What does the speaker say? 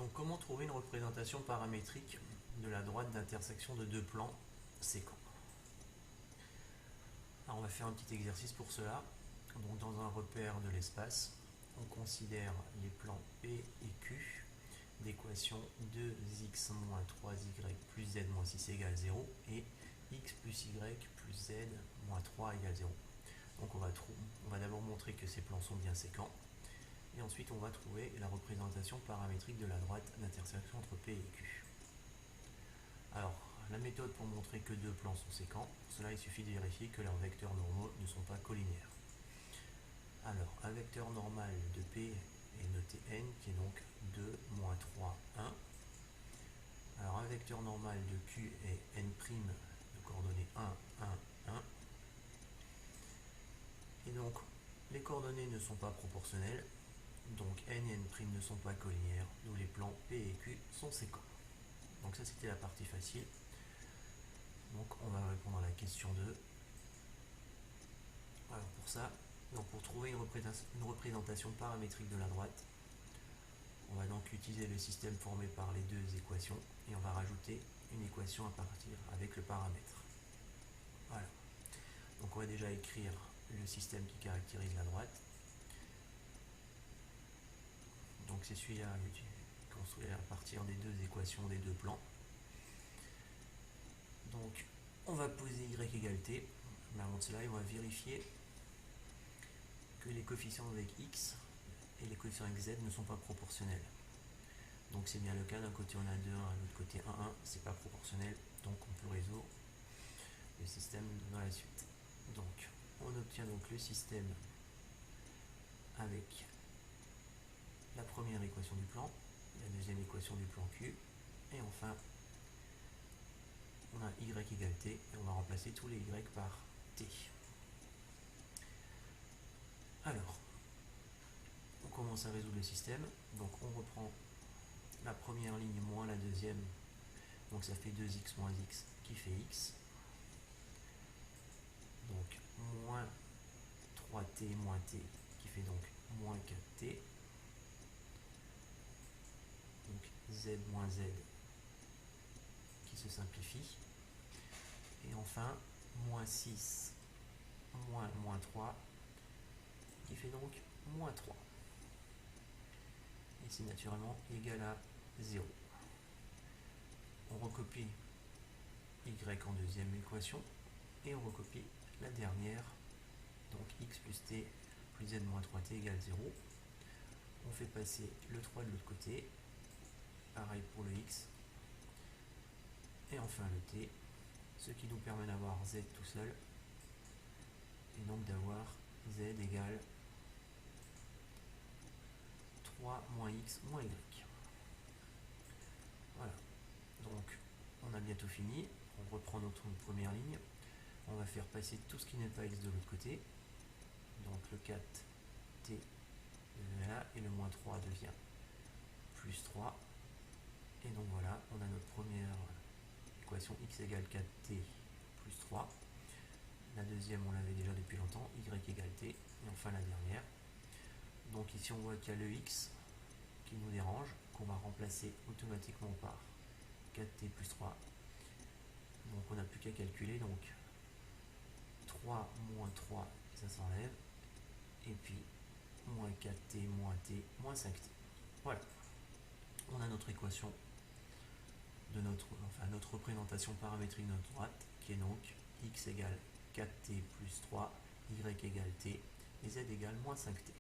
Donc comment trouver une représentation paramétrique de la droite d'intersection de deux plans séquents? Alors on va faire un petit exercice pour cela. Donc dans un repère de l'espace, on considère les plans P et Q d'équation 2x moins 3y plus z moins 6 égale 0 et x plus y plus z moins 3 égale 0. Donc on va d'abord montrer que ces plans sont bien séquents. Et ensuite, on va trouver la représentation paramétrique de la droite d'intersection entre P et Q. Alors, la méthode pour montrer que deux plans sont séquents, pour cela, il suffit de vérifier que leurs vecteurs normaux ne sont pas collinéaires. Alors, un vecteur normal de P est noté n, qui est donc 2, moins 3, 1. Alors, un vecteur normal de Q est n' de coordonnées 1, 1, 1. Et donc, les coordonnées ne sont pas proportionnelles. Donc n et n' ne sont pas collinéaires, d'où les plans P et Q sont séquents. Donc ça c'était la partie facile. Donc on va répondre à la question 2. Alors pour ça, pour trouver une représentation paramétrique de la droite, on va donc utiliser le système formé par les deux équations et on va rajouter une équation à partir avec le paramètre. Voilà. Donc on va déjà écrire le système qui caractérise la droite. Donc c'est celui-là construit à partir des deux équations des deux plans. Donc on va poser y égale t, mais avant cela on va vérifier que les coefficients avec x et les coefficients avec z ne sont pas proportionnels. Donc c'est bien le cas, d'un côté on a 2, 1, de l'autre côté 1, 1, c'est pas proportionnel, donc on peut résoudre le système dans la suite. Donc on obtient donc le système avec la première équation du plan, la deuxième équation du plan Q, et enfin on a y égale t, et on va remplacer tous les y par t. Alors, on commence à résoudre le système, donc on reprend la première ligne moins la deuxième, donc ça fait 2x moins x qui fait x, donc moins 3t moins t qui fait donc moins 4t, donc z moins z qui se simplifie, et enfin moins 6 moins moins 3 qui fait donc moins 3. Et c'est naturellement égal à 0. On recopie y en deuxième équation et on recopie la dernière, donc x plus t plus z moins 3t égale 0. On fait passer le 3 de l'autre côté, pareil pour le x, et enfin le t, ce qui nous permet d'avoir z tout seul, et donc d'avoir z égale 3 moins x moins y. Voilà, donc on a bientôt fini, on reprend notre première ligne, on va faire passer tout ce qui n'est pas x de l'autre côté, donc le 4t devient là, et le moins 3 devient plus 3, et donc voilà, on a notre première équation x égale 4t plus 3, la deuxième on l'avait déjà depuis longtemps, y égale t, et enfin la dernière. Donc ici on voit qu'il y a le x qui nous dérange, qu'on va remplacer automatiquement par 4t plus 3. Donc on n'a plus qu'à calculer, donc 3 moins 3, ça s'enlève, et puis moins 4t moins t moins 5t. Voilà, on a notre équation de notre représentation paramétrique de notre droite, qui est donc x égale 4t plus 3, y égale t, et z égale moins 5t.